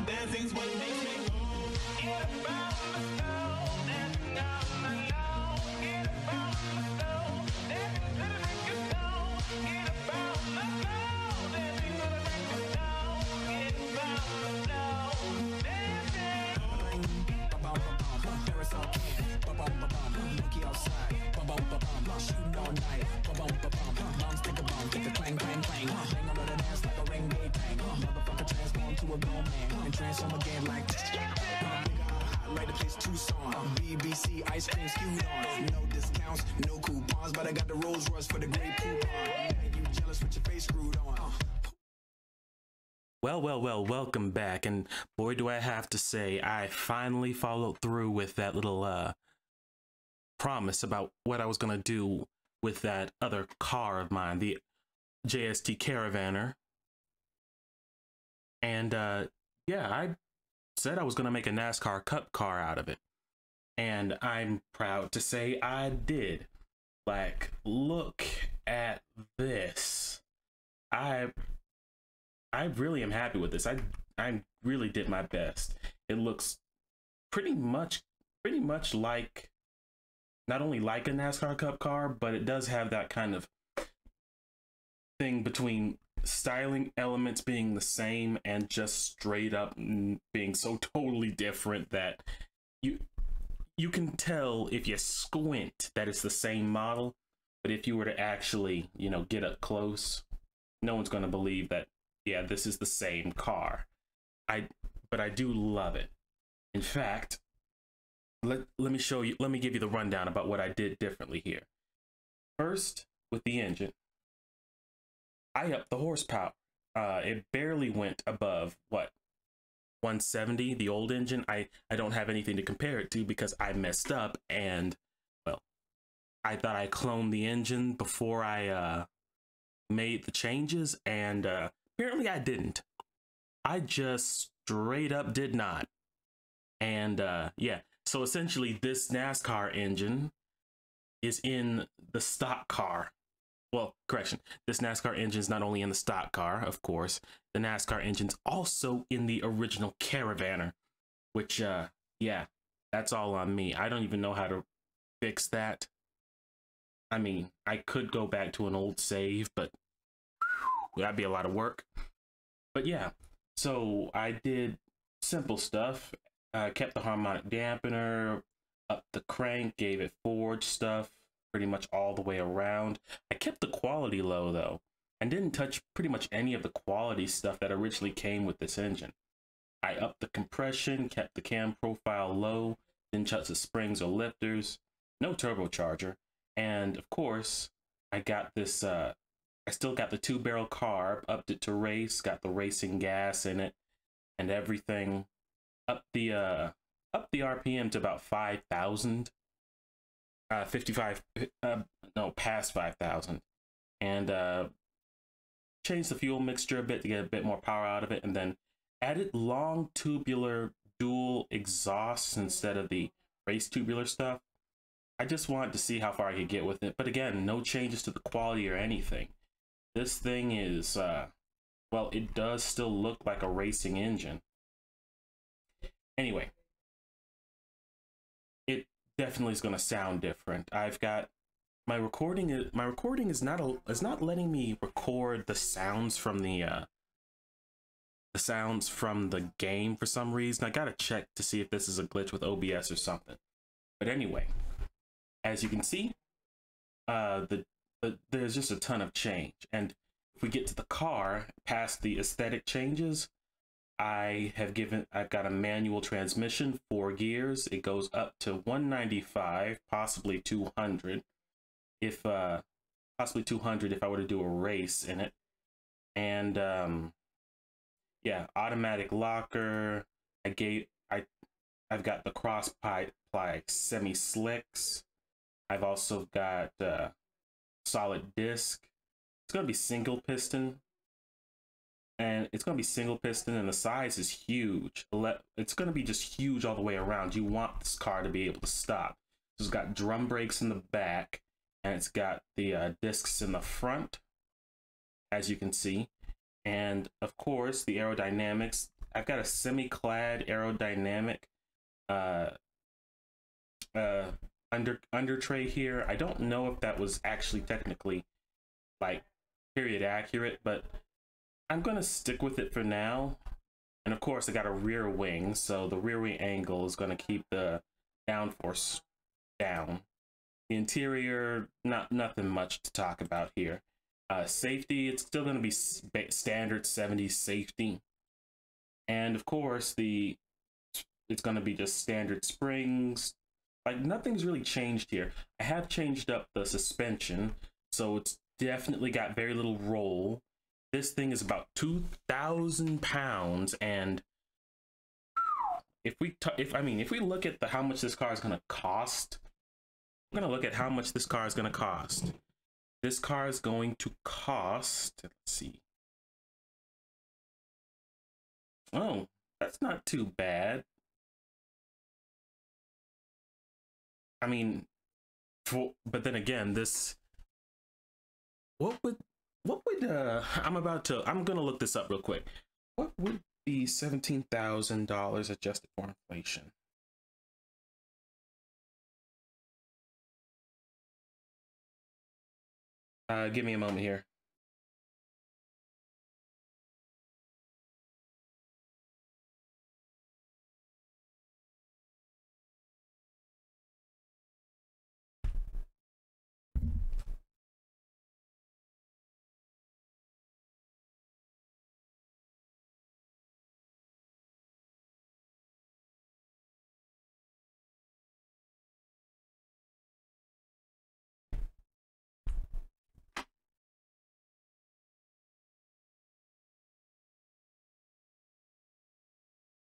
Dancing's what makes me go. Get up on the floor, dancing on the low. Get up on the floor, dancing to the break of dawn. Get up on the floor, dancing to the break of dawn. Get up on the floor, dancing. Paris on can, monkey outside, shooting all night, bombs think a bomb, get the clang, clang, clang, bang on the dance like a ring day tang, motherfucker transform to a grown man, and transform again like hot like the place Tucson, BBC ice cream skewed on, no discounts, no coupons, but I got the Rolls Royce for the great coupon, you jealous with your face screwed on. Well, welcome back, and boy do I have to say, I finally followed through with that little promise about what I was gonna do with that other car of mine, the JST Caravaner. And yeah, I said I was gonna make a NASCAR Cup car out of it, and I'm proud to say I did. Like, look at this. I really am happy with this. I really did my best. It looks pretty much like, not only like a NASCAR Cup car, but it does have that kind of thing between styling elements being the same and just straight up being so totally different that you can tell if you squint that it's the same model, but if you were to actually, you know, get up close, no one's going to believe that, yeah, this is the same car. But I do love it. In fact, let me show you, let me give you the rundown about what I did differently here. First, with the engine, I upped the horsepower. It barely went above, what, 170, the old engine. I don't have anything to compare it to because I messed up, and, well, I thought I cloned the engine before I made the changes, and apparently I didn't. I just straight up did not. And yeah, so essentially this NASCAR engine is in the stock car. Well, correction, this NASCAR engine is not only in the stock car, of course, the NASCAR engine's also in the original Caravaner, which, yeah, that's all on me. I don't even know how to fix that. I mean, I could go back to an old save, but that'd be a lot of work. But yeah, so I did simple stuff. Kept the harmonic dampener, up the crank, gave it forged stuff pretty much all the way around. I kept the quality low though, and didn't touch pretty much any of the quality stuff that originally came with this engine. I upped the compression, kept the cam profile low, didn't touch the springs or lifters, no turbocharger, and of course, I got this, I still got the 2-barrel carb, upped it to race, got the racing gas in it, and everything. Up the RPM to about 5,000, 55, no, past 5,000, and changed the fuel mixture a bit to get a bit more power out of it, and then added long tubular dual exhausts instead of the race tubular stuff. I just wanted to see how far I could get with it, but again, no changes to the quality or anything. This thing is, well, it does still look like a racing engine. Anyway, it definitely is going to sound different. I've got my recording is not letting me record the sounds from the game for some reason. I got to check to see if this is a glitch with OBS or something. But anyway, as you can see, there's just a ton of change. And if we get to the car, past the aesthetic changes, I've got a manual transmission, 4 gears. It goes up to 195, possibly 200, if possibly 200 if I were to do a race in it. And yeah, automatic locker. I've got the cross ply semi slicks. I've also got solid disc. It's gonna be single piston. And it's going to be single piston, and the size is huge. It's going to be just huge all the way around. You want this car to be able to stop. So it's got drum brakes in the back, and it's got the discs in the front, as you can see. And of course, the aerodynamics, I've got a semi-clad aerodynamic under tray here. I don't know if that was actually technically like period accurate, but I'm gonna stick with it for now. And of course I got a rear wing, so the rear wing angle is gonna keep the downforce down. The interior, nothing much to talk about here. Safety, it's still gonna be standard 70s safety. And of course it's gonna be just standard springs. Like nothing's really changed here. I have changed up the suspension, so it's definitely got very little roll. This thing is about 2,000 pounds, and if we look at how much this car is gonna cost, we're gonna look at how much this car is gonna cost. This car is going to cost, let's see. Oh, that's not too bad. I mean, but then again, this, what would I'm gonna look this up real quick. What would be $17,000 adjusted for inflation? Give me a moment here.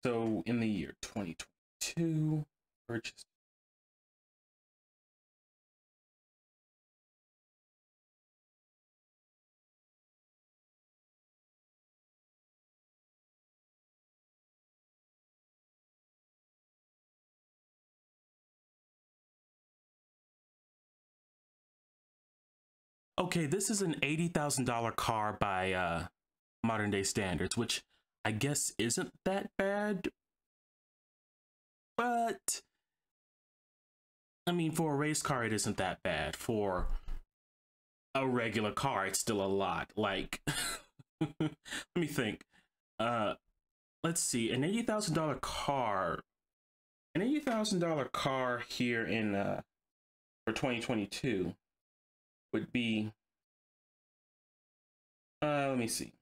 So in the year 2022, purchased. Okay, this is an $80,000 car by modern day standards, which I guess isn't that bad. But I mean, for a race car, it isn't that bad. For a regular car, it's still a lot. Like, let me think. Let's see, an $80,000 car. An $80,000 car here in for 2022 would be. Let me see.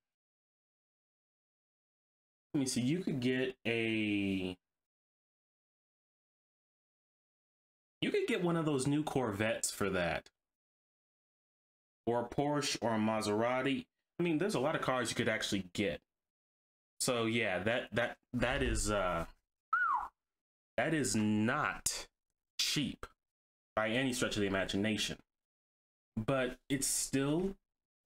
Let me see. You could get a. You could get one of those new Corvettes for that, or a Porsche or a Maserati. I mean, there's a lot of cars you could actually get. So yeah, that is not cheap by any stretch of the imagination, but it's still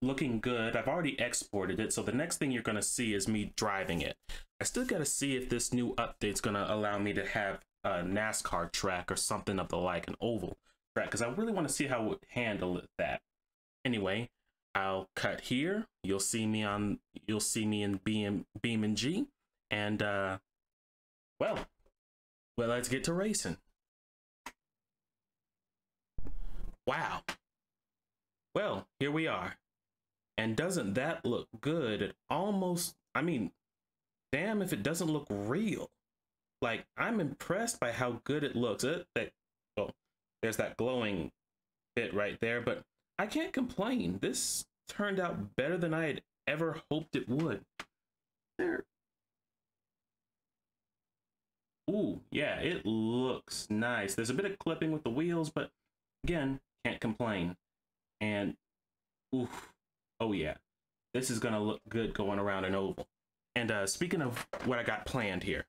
looking good. I've already exported it, so the next thing you're gonna see is me driving it. I still gotta see if this new update's gonna allow me to have a NASCAR track or something of the like, an oval track, because I really want to see how it would handle that. Anyway, I'll cut here. You'll see me in BeamNG, and well, let's get to racing. Wow. Well, here we are. And doesn't that look good? It almost, I mean, damn if it doesn't look real. Like, I'm impressed by how good it looks. Oh, there's that glowing bit right there, but I can't complain. This turned out better than I had ever hoped it would. There. Ooh, yeah, it looks nice. There's a bit of clipping with the wheels, but again, can't complain. And, oof, oh yeah, this is gonna look good going around an oval. And speaking of what I got planned here,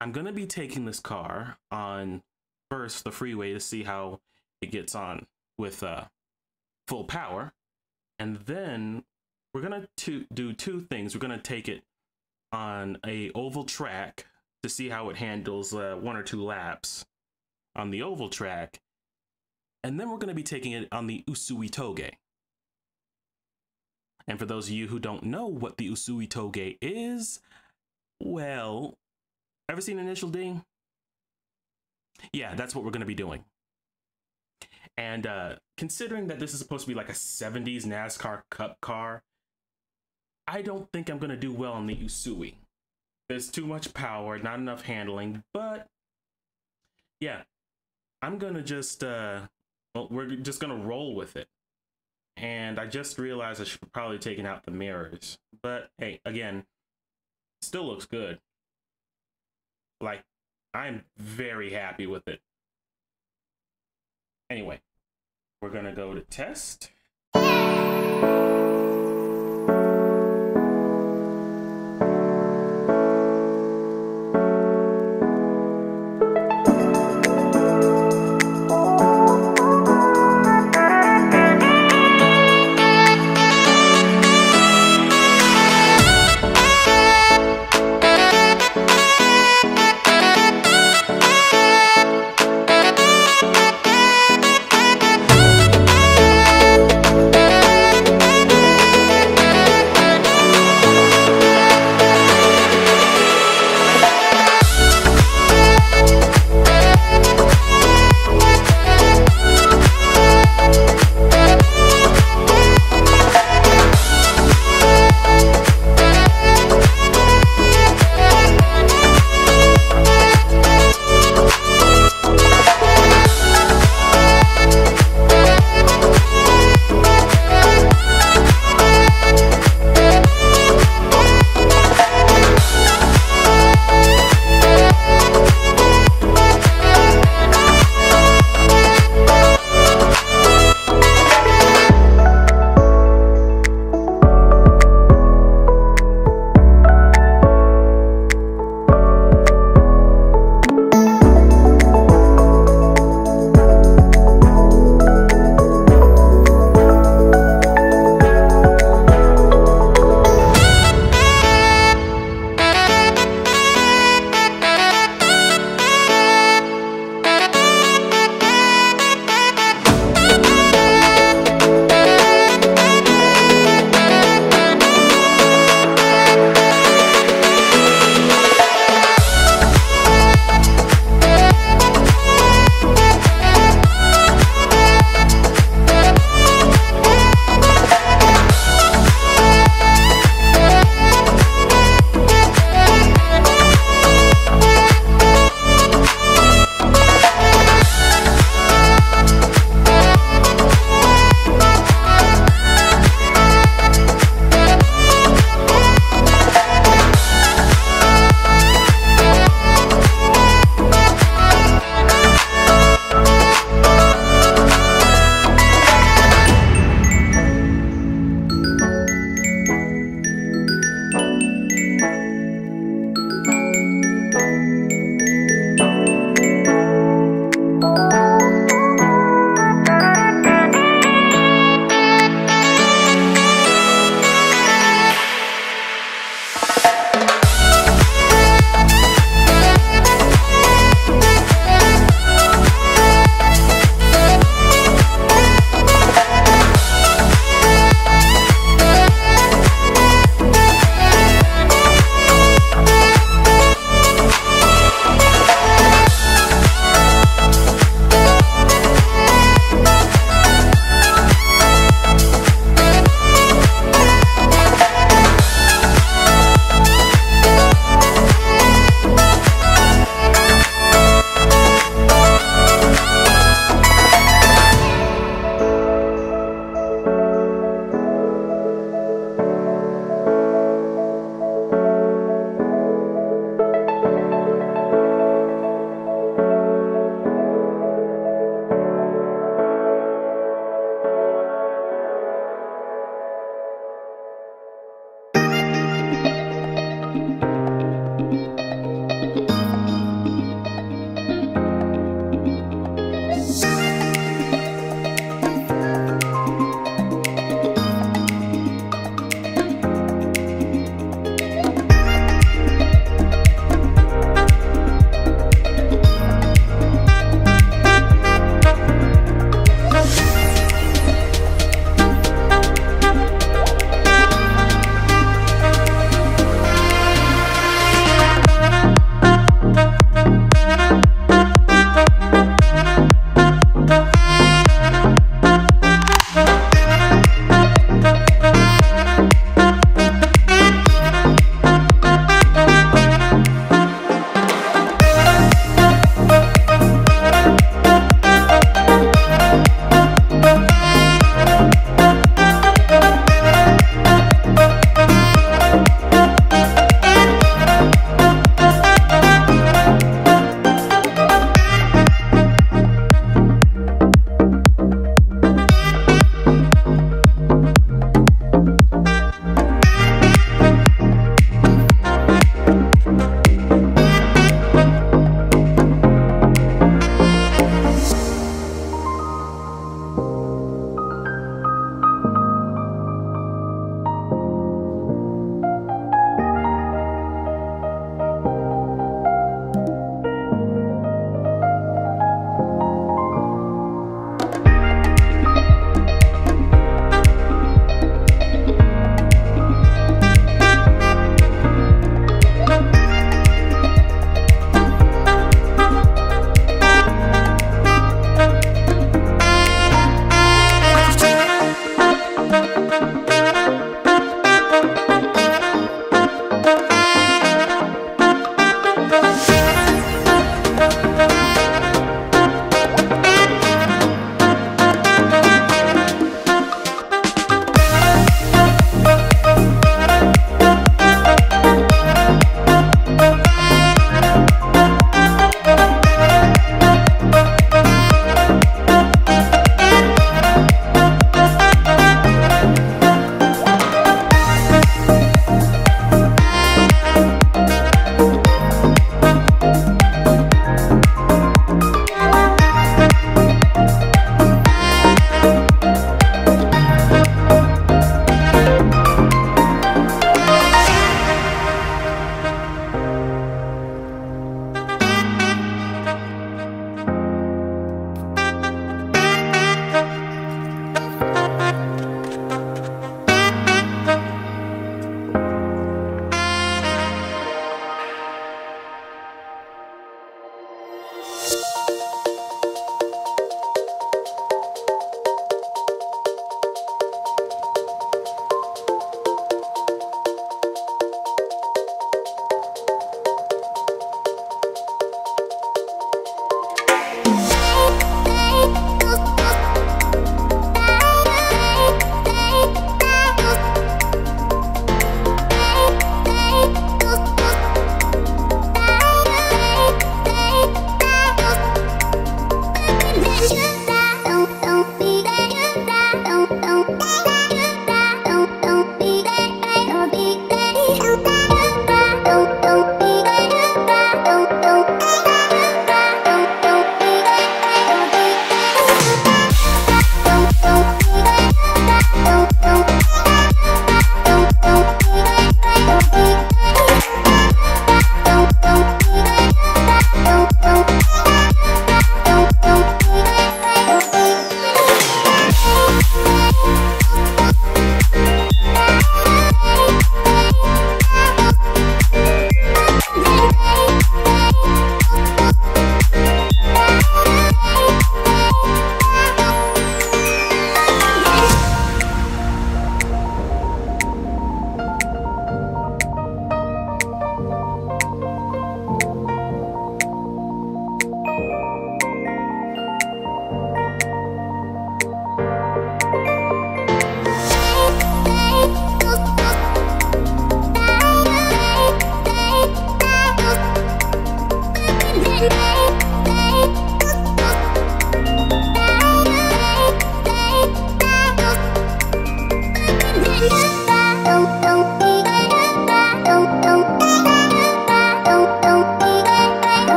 I'm gonna be taking this car on first the freeway to see how it gets on with full power, and then we're gonna do two things. We're gonna take it on a oval track to see how it handles 1 or 2 laps on the oval track, and then we're gonna be taking it on the Usui Toge. And for those of you who don't know what the Usui Toge is, Well, ever seen Initial D? Yeah, that's what we're going to be doing. And considering that this is supposed to be like a 70s NASCAR Cup car, I don't think I'm going to do well on the Usui. There's too much power, not enough handling, but yeah, I'm going to just, well, we're just going to roll with it. And I just realized I should probably taken out the mirrors, but hey, again, still looks good. Like, I'm very happy with it. Anyway, we're gonna go to test.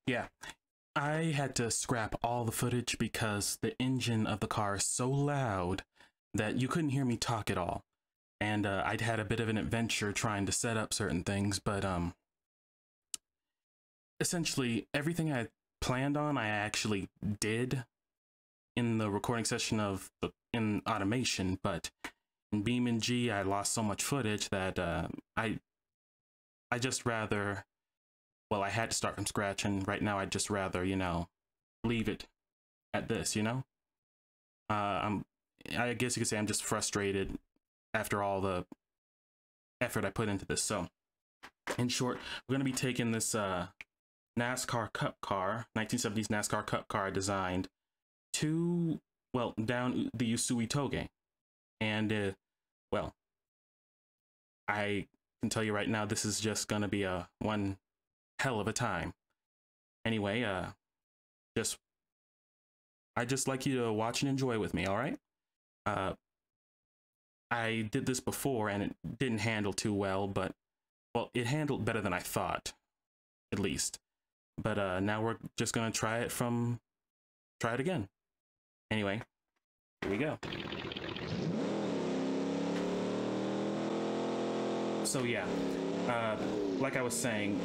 Yeah, I had to scrap all the footage because the engine of the car is so loud that you couldn't hear me talk at all. And I'd had a bit of an adventure trying to set up certain things, but essentially everything I planned on, I actually did in the recording session of in automation, but in BeamNG I lost so much footage that I just rather, well, I had to start from scratch, and right now I'd just rather, you know, leave it at this, you know? I guess you could say I'm just frustrated after all the effort I put into this. So, in short, we're going to be taking this NASCAR Cup car, 1970s NASCAR Cup car I designed, to, well, down the Usui Toge. And, well, I can tell you right now, this is just going to be a one hell of a time. Anyway, I just like you to watch and enjoy with me, all right? I did this before and it didn't handle too well, but, well, it handled better than I thought, at least. But now we're just gonna try it again. Anyway, here we go. So yeah, like I was saying,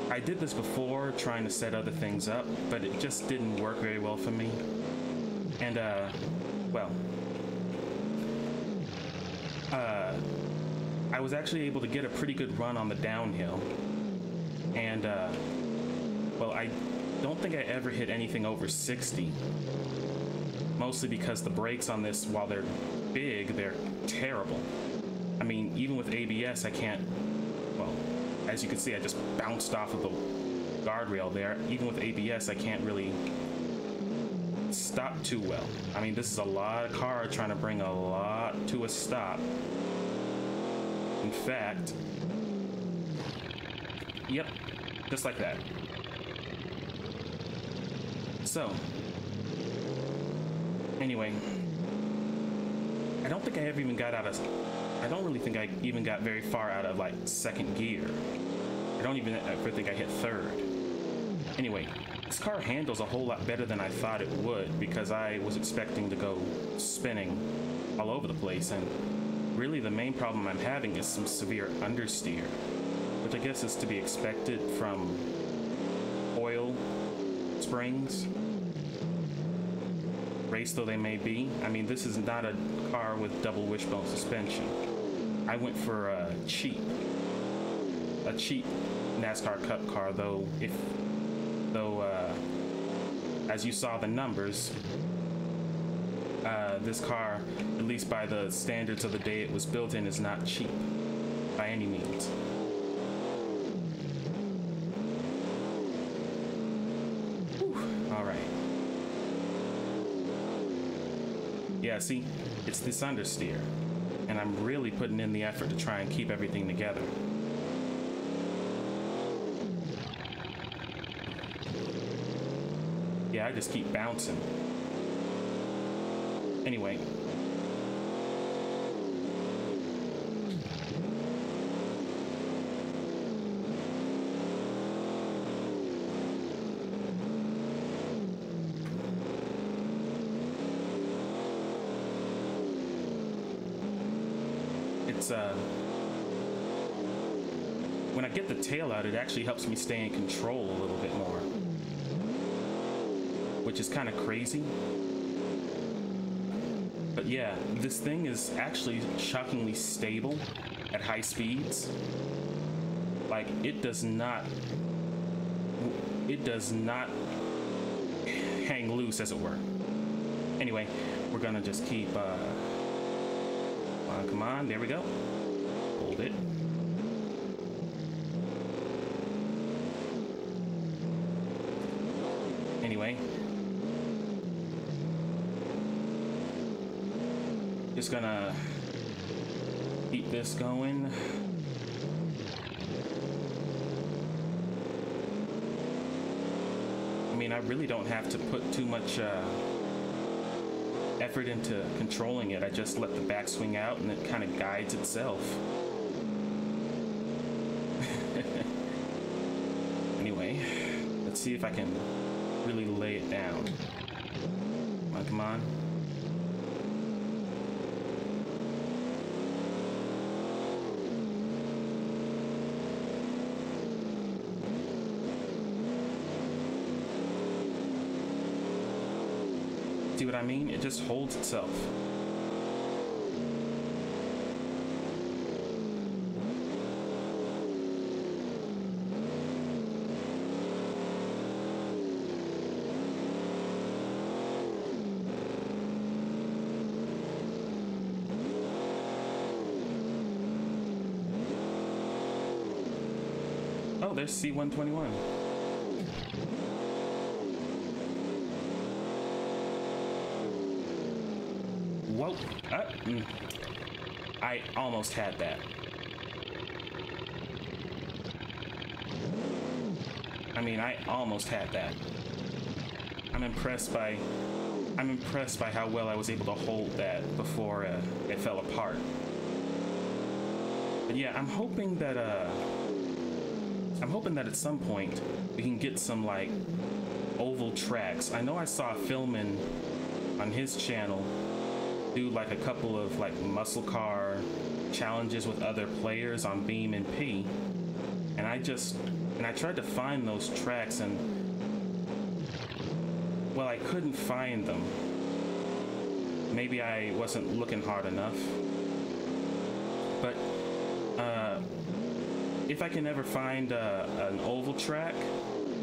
I did this before trying to set other things up, but it just didn't work very well for me. And well, I was actually able to get a pretty good run on the downhill, and well, I don't think I ever hit anything over 60, mostly because the brakes on this, while they're big, they're terrible. I mean, even with ABS, I can't, well, as you can see, I just bounced off of the guardrail there. Even with ABS, I can't really stop too well. I mean, this is a lot of car trying to bring a lot to a stop. In fact, yep, just like that. So, anyway, I don't think I ever even got out of, I don't really think I even got very far out of like second gear. I don't even ever think I hit third. Anyway, this car handles a whole lot better than I thought it would, because I was expecting to go spinning all over the place, and really the main problem I'm having is some severe understeer, which I guess is to be expected from oil springs, race though they may be. I mean, this is not a car with double wishbone suspension. I went for a cheap NASCAR Cup car, though as you saw the numbers, this car, at least by the standards of the day it was built in, is not cheap by any means. Whew. All right. Yeah, see, it's this understeer, and I'm really putting in the effort to try and keep everything together. Yeah, I just keep bouncing. Anyway. It's, when I get the tail out, it actually helps me stay in control a little bit more, which is kind of crazy. But yeah, this thing is actually shockingly stable at high speeds. Like, it does not hang loose, as it were. Anyway, we're gonna just keep, come on, there we go. Hold it. Anyway, just gonna keep this going. I mean, I really don't have to put too much effort into controlling it. I just let the back swing out and it kind of guides itself. Anyway, let's see if I can really lay it down. Come on, come on. See what I mean? It just holds itself. Oh, there's C121. Whoa, I almost had that. I mean, I almost had that. I'm impressed by how well I was able to hold that before it fell apart. But yeah, I'm hoping that at some point we can get some like oval tracks. I know I saw Philman on his channel do like a couple of like muscle car challenges with other players on BeamNG, and I tried to find those tracks, and well, I couldn't find them. Maybe I wasn't looking hard enough, but if I can ever find an oval track,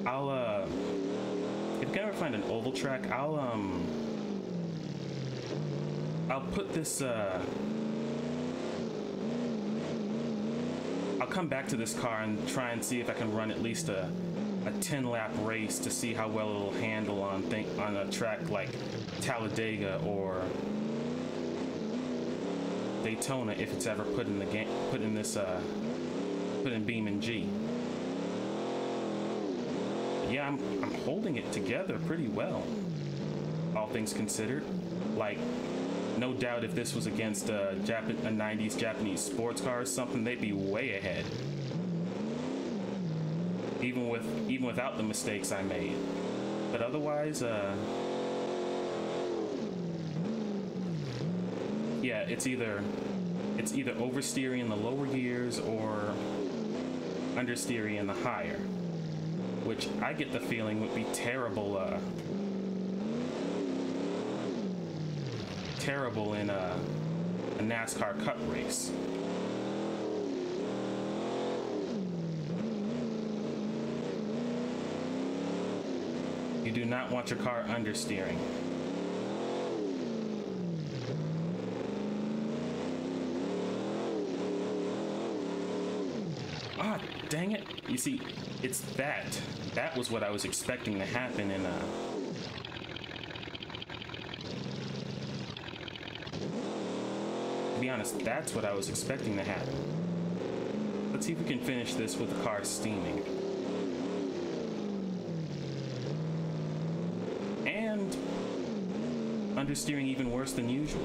I'll put this, I'll come back to this car and try and see if I can run at least a 10-lap race to see how well it'll handle on a track like Talladega or Daytona, if it's ever put in the game, put in BeamNG. Yeah, I'm holding it together pretty well, all things considered. Like, no doubt if this was against a 90s Japanese sports car or something, they'd be way ahead. Even without the mistakes I made. But otherwise, yeah, it's either oversteering in the lower gears or understeering in the higher, which I get the feeling would be terrible in a NASCAR Cup race. You do not want your car understeering. Ah, dang it. You see, it's that. That was what I was expecting to happen in to be honest, that's what I was expecting to happen. Let's see if we can finish this with the car steaming. And understeering even worse than usual.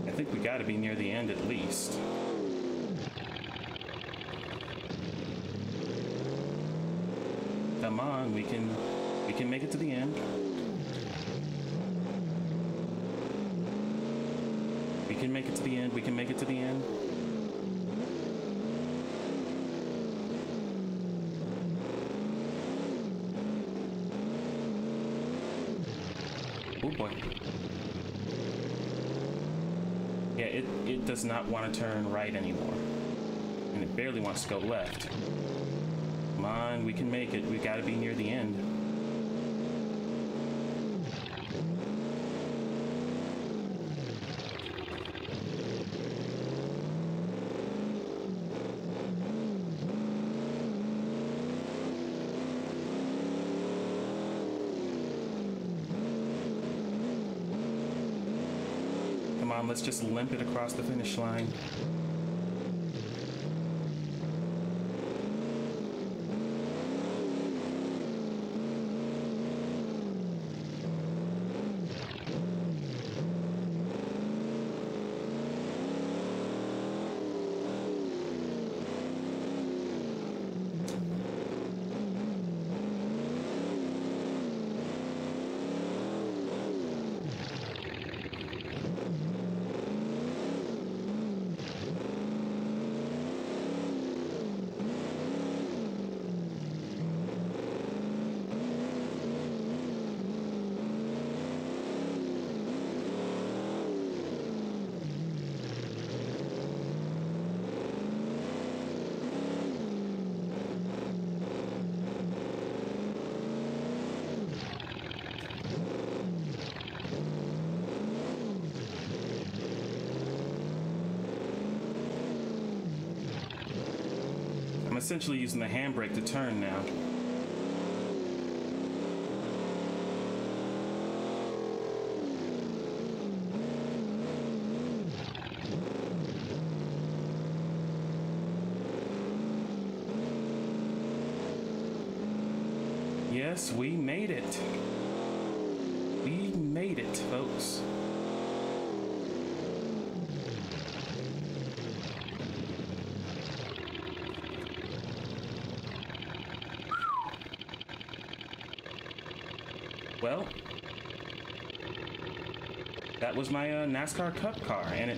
I think we gotta be near the end at least. Come on, we can make it to the end. We can make it to the end, we can make it to the end. Oh boy. Yeah, it does not want to turn right anymore. And it barely wants to go left. Come on, we can make it. We gotta be near the end. Come on, let's just limp it across the finish line. Essentially using the handbrake to turn now. Yes, we made it. We made it, folks. Well, that was my NASCAR Cup car, and it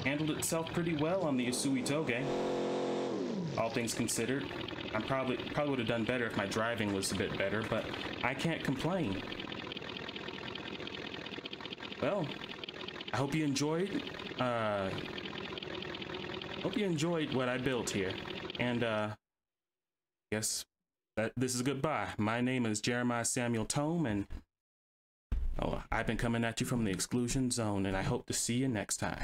handled itself pretty well on the Usui Toge. All things considered, I probably would have done better if my driving was a bit better, but I can't complain. Well, I hope you enjoyed. Hope you enjoyed what I built here, and guess this is goodbye. My name is Jeremiah Samuel Tome, and I've been coming at you from the exclusion zone, and I hope to see you next time.